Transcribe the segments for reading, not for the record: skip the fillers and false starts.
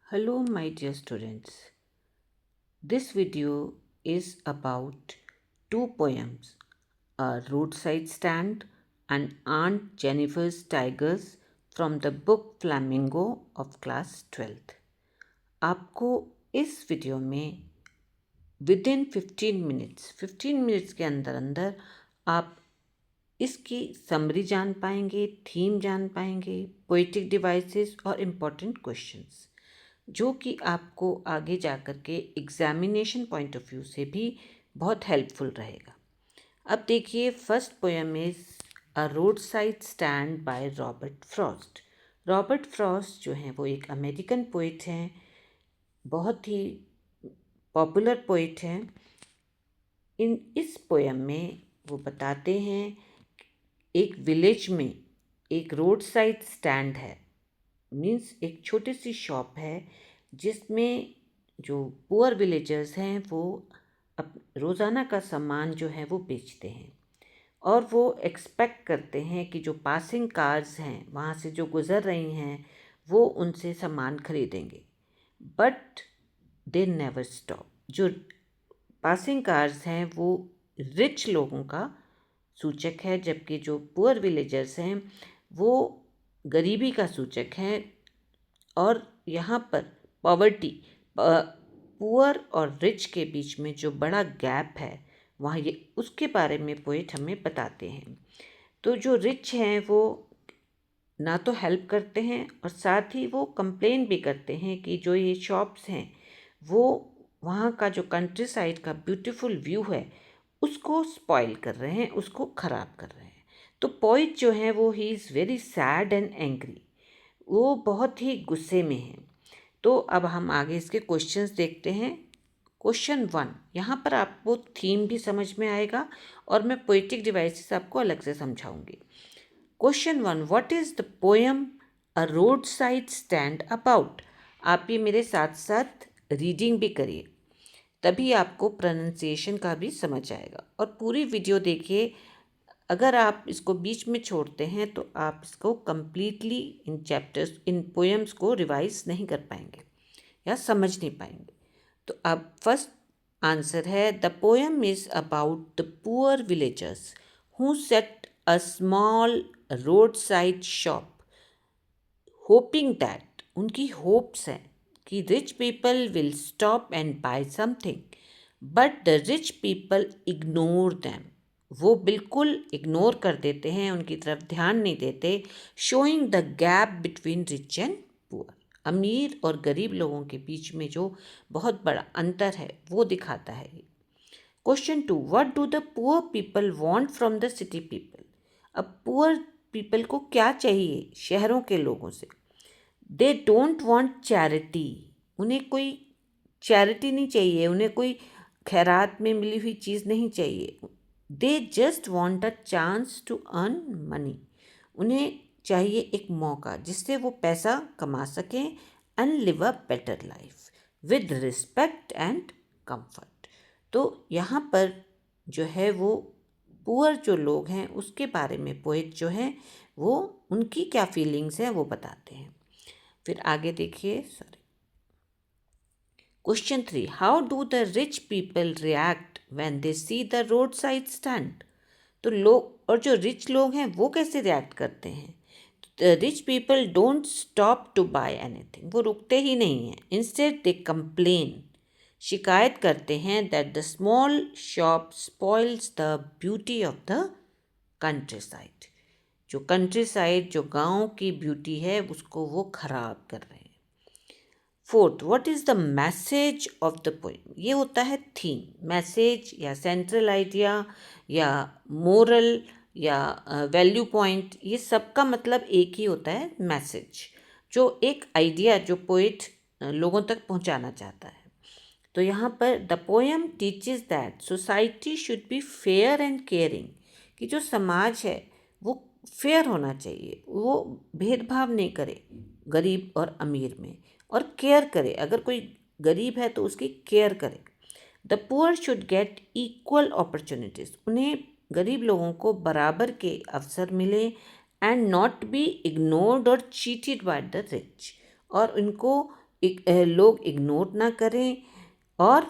Hello, my dear students. This video is about two poems, A Roadside Stand and Aunt Jennifer's Tigers from the book Flamingo of class 12th. आपको इस video में with in 15 minutes के अंदर अंदर आप इसकी summary जान पाएंगे, थीम जान पाएंगे, पोइटिक डिवाइसेस और इम्पोर्टेंट क्वेश्चंस, जो कि आपको आगे जा कर के एग्जामिनेशन पॉइंट ऑफ व्यू से भी बहुत हेल्पफुल रहेगा। अब देखिए, first poem is a roadside stand by Robert Frost. Robert Frost जो हैं वो एक अमेरिकन पोइट हैं, बहुत ही पॉपुलर पोइट हैं। इस पोएम में वो बताते हैं एक विलेज में एक रोड साइड स्टैंड है, मीन्स एक छोटी सी शॉप है जिसमें जो पुअर विलेजर्स हैं वो रोज़ाना का सामान जो है वो बेचते हैं और वो एक्सपेक्ट करते हैं कि जो पासिंग कार्स हैं वहाँ से जो गुज़र रही हैं वो उनसे सामान खरीदेंगे, बट दे नेवर स्टॉप। जो पासिंग कार्स हैं वो रिच लोगों का सूचक है, जबकि जो पुअर विलेजर्स हैं वो गरीबी का सूचक है। और यहाँ पर पॉवर्टी, पुअर और रिच के बीच में जो बड़ा गैप है वहाँ ये उसके बारे में पोएट हमें बताते हैं। तो जो रिच हैं वो ना तो हेल्प करते हैं और साथ ही वो कंप्लेन भी करते हैं कि जो ये शॉप्स हैं वो वहाँ का जो कंट्री साइड का ब्यूटीफुल व्यू है उसको स्पॉइल कर रहे हैं, उसको ख़राब कर रहे हैं। तो पोइट जो है वो he is very sad and angry, वो बहुत ही गुस्से में हैं। तो अब हम आगे इसके क्वेश्चंस देखते हैं। क्वेश्चन 1, यहाँ पर आपको थीम भी समझ में आएगा और मैं पोइटिक डिवाइसेस आपको अलग से समझाऊंगी। Question 1, what is the poem a roadside stand about? आप ये मेरे साथ साथ रीडिंग भी करिए, तभी आपको प्रोनाउंसिएशन का भी समझ आएगा। और पूरी वीडियो देखिए। अगर आप इसको बीच में छोड़ते हैं तो आप इसको कम्प्लीटली इन चैप्टर्स, इन पोएम्स को रिवाइज नहीं कर पाएंगे या समझ नहीं पाएंगे। तो अब फर्स्ट आंसर है, the poem is about the poor villagers who set a small road side shop hoping that, उनकी होप्स हैं कि rich people will stop and buy something, but the rich people ignore them, वो बिल्कुल ignore कर देते हैं, उनकी तरफ ध्यान नहीं देते। Showing the gap between rich and poor, अमीर और गरीब लोगों के बीच में जो बहुत बड़ा अंतर है वो दिखाता है ये। Question 2, what do the poor people want from the city people? अब पुअर पीपल को क्या चाहिए शहरों के लोगों से? दे डोंट वांट चैरिटी, उन्हें कोई चैरिटी नहीं चाहिए, उन्हें कोई खैरात में मिली हुई चीज़ नहीं चाहिए। They just want a chance to earn money, उन्हें चाहिए एक मौका जिससे वो पैसा कमा सकें and live a better life with respect and comfort. तो यहाँ पर जो है वो पुअर जो लोग हैं उसके बारे में पोएट जो है वो उनकी क्या फीलिंग्स हैं वो बताते हैं। फिर आगे देखिए, sorry, question 3, how do the rich people react when they see the road side stand? तो लोग, और जो रिच लोग हैं वो कैसे रिएक्ट करते हैं? The rich people don't stop to buy anything, वो रुकते ही नहीं हैं। इंस्टेड दे कंप्लेन, शिकायत करते हैं that the small shop spoils the beauty of the country side, जो कंट्री साइड, जो गांव की ब्यूटी है उसको वो खराब कर रहे हैं। Fourth, what is the message of the poem? ये होता है थीम, मैसेज या सेंट्रल आइडिया या मोरल या वैल्यू पॉइंट, ये सब का मतलब एक ही होता है, मैसेज, जो एक आइडिया जो पोइट लोगों तक पहुंचाना चाहता है। तो यहाँ पर the poem teaches that society should be fair and caring, कि जो समाज है वो फेयर होना चाहिए, वो भेदभाव नहीं करे गरीब और अमीर में, और केयर करे, अगर कोई गरीब है तो उसकी केयर करे। The poor should get equal opportunities, उन्हें गरीब लोगों को बराबर के अवसर मिले एंड नॉट बी इग्नोर्ड और चीटेड बाय द रिच, और उनको लोग इग्नोर ना करें और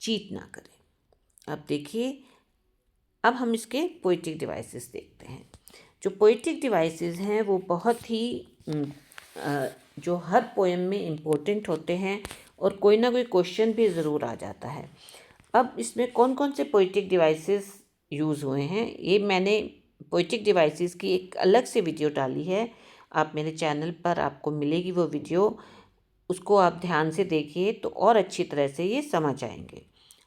चीट ना करें। अब देखिए, अब हम इसके पोइटिक डिवाइसेस देखते हैं। जो पोइटिक डिवाइसेस हैं वो बहुत ही जो हर पोएम में इम्पोर्टेंट होते हैं और कोई ना कोई क्वेश्चन भी ज़रूर आ जाता है। अब इसमें कौन कौन से पोइटिक डिवाइसेस यूज़ हुए हैं, ये मैंने पोइटिक डिवाइसेस की एक अलग से वीडियो डाली है। आप मेरे चैनल पर आपको मिलेगी वो वीडियो, उसको आप ध्यान से देखिए तो और अच्छी तरह से ये समझ आएंगे।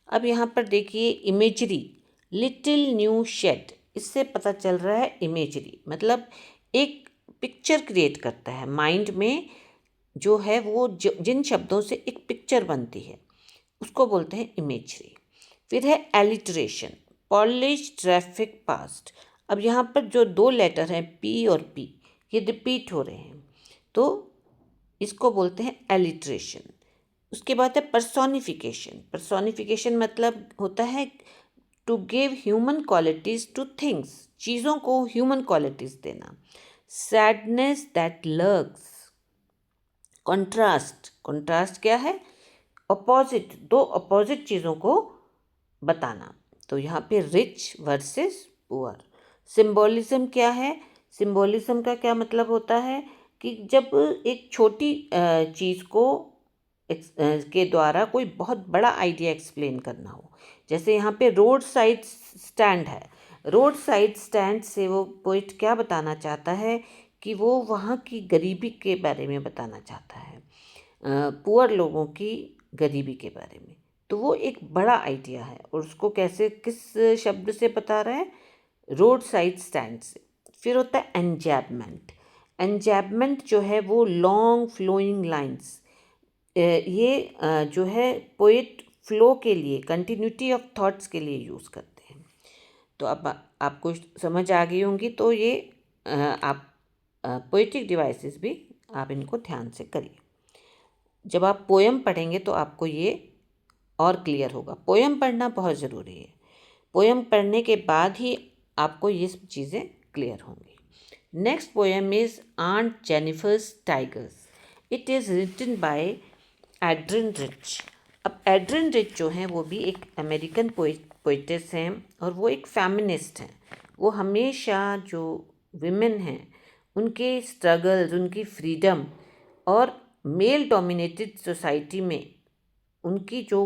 अब यहाँ पर देखिए इमेजरी, लिटिल न्यू शेड, इससे पता चल रहा है इमेजरी मतलब एक पिक्चर क्रिएट करता है माइंड में, जो है वो जिन शब्दों से एक पिक्चर बनती है उसको बोलते हैं इमेजरी। फिर है एलिट्रेशन, पॉलिश ट्रैफिक पास्ट। अब यहाँ पर जो दो लेटर हैं पी और पी, ये रिपीट हो रहे हैं तो इसको बोलते हैं एलिट्रेशन। उसके बाद है पर्सोनिफिकेशन। पर्सोनिफिकेशन मतलब होता है to give human qualities to things, चीज़ों को ह्यूमन क्वालिटीज़ देना। Sadness that lurks. Contrast, contrast क्या है? अपोजिट, दो अपोजिट चीज़ों को बताना। तो यहाँ पे रिच वर्सेस पुअर। सिंबॉलिज्म क्या है? सिंबॉलिज्म का क्या मतलब होता है कि जब एक छोटी चीज़ को के द्वारा कोई बहुत बड़ा आइडिया एक्सप्लेन करना हो। जैसे यहाँ पे रोड साइड स्टैंड है, रोड साइड स्टैंड से वो पोइट क्या बताना चाहता है कि वो वहाँ की गरीबी के बारे में बताना चाहता है, पुअर लोगों की गरीबी के बारे में। तो वो एक बड़ा आइडिया है और उसको कैसे, किस शब्द से बता रहा है? रोड साइड स्टैंड से। फिर होता है एंजैबमेंट। एंजैबमेंट जो है वो लॉन्ग फ्लोइंग लाइंस, ये जो है पोइट फ्लो के लिए, कंटिन्यूटी ऑफ थॉट्स के लिए यूज़ करते हैं। तो अब आपको समझ आ गई होंगी, तो ये आप पोइटिक डिवाइसेस भी आप इनको ध्यान से करिए। जब आप पोएम पढ़ेंगे तो आपको ये और क्लियर होगा। पोएम पढ़ना बहुत ज़रूरी है, पोएम पढ़ने के बाद ही आपको ये सब चीज़ें क्लियर होंगी। Next poem is aunt Jennifer's tigers. It is written by Adrienne Rich. अब एड्रिन रिच जो हैं वो भी एक अमेरिकन पोइटेस हैं और वो एक फेमिनिस्ट हैं। वो हमेशा जो विमेन हैं उनके स्ट्रगल्स, उनकी फ्रीडम और मेल डोमिनेटेड सोसाइटी में उनकी जो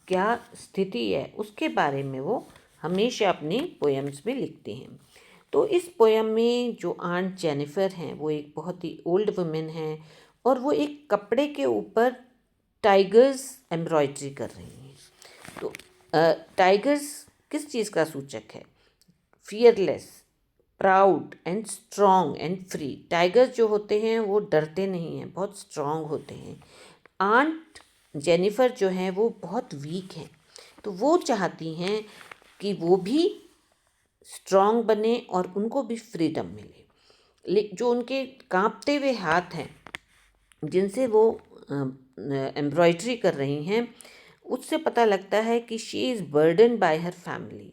क्या स्थिति है उसके बारे में वो हमेशा अपनी पोएम्स में लिखती हैं। तो इस पोएम में जो आंट जेनिफर हैं वो एक बहुत ही ओल्ड वुमेन हैं और वो एक कपड़े के ऊपर टाइगर्स एम्ब्रॉयडरी कर रही हैं। तो टाइगर्स किस चीज़ का सूचक है? Fearless, proud and strong and free. Tigers जो होते हैं वो डरते नहीं हैं, बहुत स्ट्रॉन्ग होते हैं। आंट जेनिफर जो हैं वो बहुत वीक हैं, तो वो चाहती हैं कि वो भी स्ट्रॉन्ग बने और उनको भी फ्रीडम मिले। जो उनके कांपते हुए हाथ हैं जिनसे वो एम्ब्रॉयडरी कर रही हैं, उससे पता लगता है कि she is burden bye her family.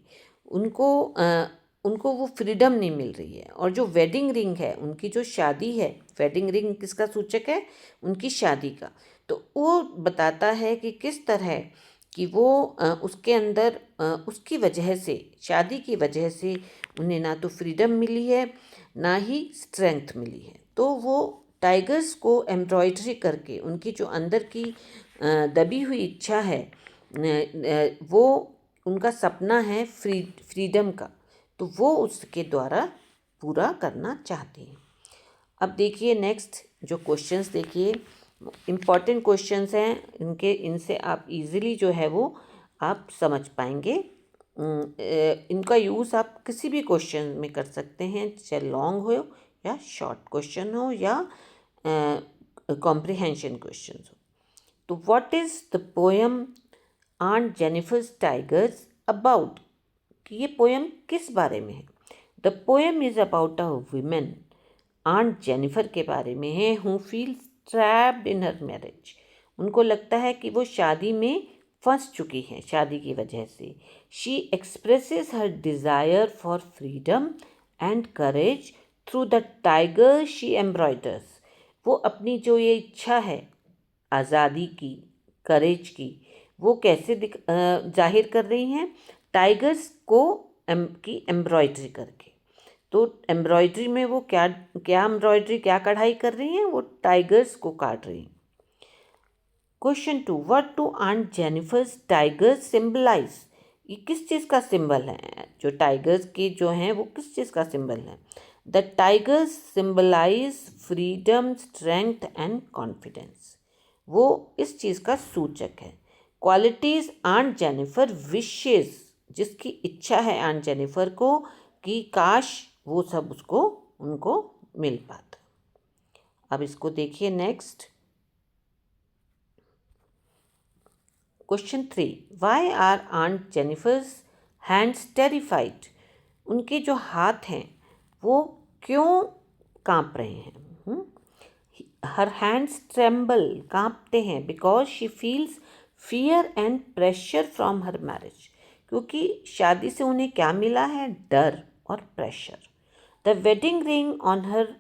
उनको वो फ्रीडम नहीं मिल रही है। और जो वेडिंग रिंग है, उनकी जो शादी है, वेडिंग रिंग किसका सूचक है? उनकी शादी का। तो वो बताता है कि किस तरह कि वो उसके अंदर उसकी वजह से, शादी की वजह से उन्हें ना तो फ्रीडम मिली है ना ही स्ट्रेंथ मिली है। तो वो टाइगर्स को एम्ब्रॉयडरी करके उनकी जो अंदर की दबी हुई इच्छा है, वो उनका सपना है फ्रीडम का, तो वो उसके द्वारा पूरा करना चाहती हैं। अब देखिए नेक्स्ट जो क्वेश्चंस, देखिए इम्पॉर्टेंट क्वेश्चंस हैं इनसे आप इजीली जो है वो आप समझ पाएंगे। इनका यूज़ आप किसी भी क्वेश्चन में कर सकते हैं, चाहे लॉन्ग हो या शॉर्ट क्वेश्चन हो या कॉम्प्रिहेंशन क्वेश्चन हो। तो what is the poem aunt Jennifer's tigers about? कि ये पोएम किस बारे में है? The poem is about a women, aunt Jennifer के बारे में है, who feels trapped in her marriage. उनको लगता है कि वो शादी में फंस चुकी हैं शादी की वजह से। She expresses her desire for freedom and courage through the tiger she embroiders. वो अपनी जो ये इच्छा है आज़ादी की, करेज की, वो कैसे जाहिर कर रही हैं? टाइगर्स को की एम्ब्रॉयडरी करके। तो एम्ब्रॉयडरी में वो क्या क्या एम्ब्रॉयडरी, क्या कढ़ाई कर रही हैं? वो टाइगर्स को काट रही हैं। Question 2, what do aunt Jennifer's tigers symbolise? ये किस चीज़ का सिंबल है? जो टाइगर्स के जो हैं वो किस चीज़ का सिंबल है? The tigers symbolise freedom, strength and confidence. वो इस चीज़ का सूचक है। क्वालिटीज आंट जेनिफर विशेस, जिसकी इच्छा है आंट जेनिफर को कि काश वो सब उसको उनको मिल पाता। अब इसको देखिए next. Question 3, why are aunt Jennifer's hands terrified? उनके जो हाथ हैं वो क्यों कांप रहे हैं? हर हैंड्स ट्रेम्बल, कांपते हैं, because she feels fear and pressure from her marriage, क्योंकि शादी से उन्हें क्या मिला है? डर और pressure. The wedding ring on her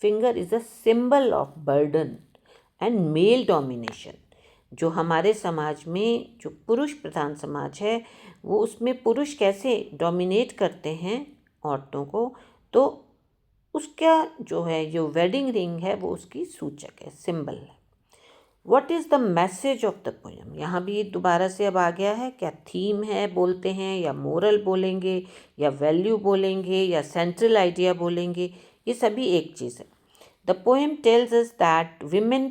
finger is a symbol of burden and male domination. जो हमारे समाज में जो पुरुष प्रधान समाज है वो उसमें पुरुष कैसे डोमिनेट करते हैं औरतों को, तो उसका जो है जो वेडिंग रिंग है वो उसकी सूचक है, सिंबल है। What is the message of the poem? यहाँ भी दोबारा से अब आ गया है, क्या थीम है बोलते हैं, या मोरल बोलेंगे, या वैल्यू बोलेंगे, या सेंट्रल आइडिया बोलेंगे? ये सभी एक चीज़ है। The poem tells us that women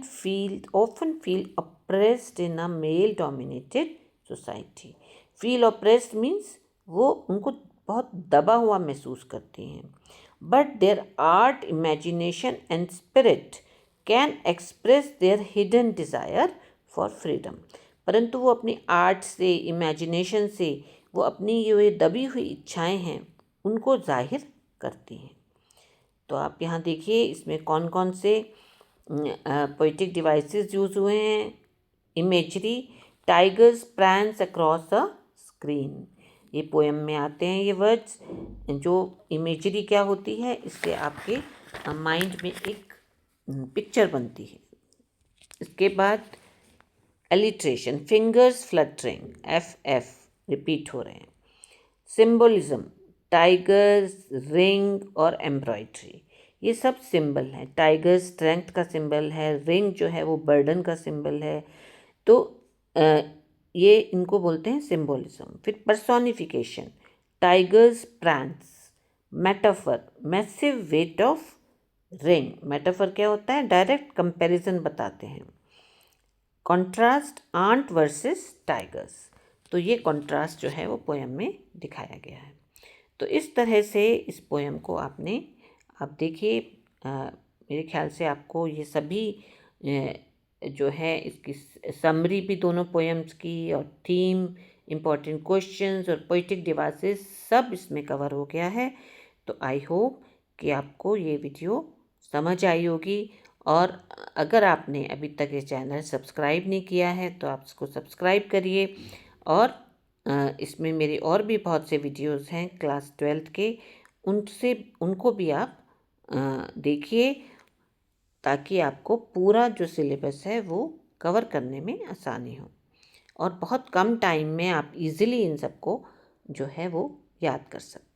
often feel oppressed in a male dominated society. Feel oppressed means वो उनको बहुत दबा हुआ महसूस करती हैं। But their art, imagination and spirit can express their hidden desire for freedom. परंतु वो अपनी आर्ट से, इमेजिनेशन से वो अपनी ये दबी हुई इच्छाएं हैं उनको जाहिर करती हैं। तो आप यहाँ देखिए इसमें कौन कौन से पोइटिक डिवाइसेस यूज़ हुए हैं। Imagery, tigers prance across a screen, ये पोएम में आते हैं ये वर्ड्स। जो इमेजरी क्या होती है, इससे आपके माइंड में एक पिक्चर बनती है। इसके बाद alliteration, fingers fluttering, F repeat हो रहे हैं। सिंबलिज्म, टाइगर्स, रिंग और एम्ब्रॉयड्री, ये सब सिंबल हैं। टाइगर स्ट्रेंथ का सिंबल है, रिंग जो है वो बर्डन का सिंबल है। तो ये इनको बोलते हैं सिंबलिज्म। फिर personification, tigers prance. Metaphor, massive weight of ring. Metaphor क्या होता है? डायरेक्ट कंपैरिजन बताते हैं। कॉन्ट्रास्ट, आंट वर्सेस टाइगर्स, तो ये कॉन्ट्रास्ट जो है वो पोएम में दिखाया गया है। तो इस तरह से इस पोएम को आपने, आप देखिए मेरे ख्याल से आपको ये सभी जो है इसकी समरी भी दोनों पोएम्स की, और थीम, इम्पॉर्टेंट क्वेश्चंस और पोइटिक डिवाइसेस सब इसमें कवर हो गया है। तो आई होप कि आपको ये वीडियो समझ आई होगी। और अगर आपने अभी तक ये चैनल सब्सक्राइब नहीं किया है तो आप इसको सब्सक्राइब करिए। और इसमें मेरे और भी बहुत से वीडियोस हैं क्लास 12th के, उनको भी आप देखिए, ताकि आपको पूरा जो सिलेबस है वो कवर करने में आसानी हो, और बहुत कम टाइम में आप इजीली इन सबको जो है वो याद कर सकते हैं।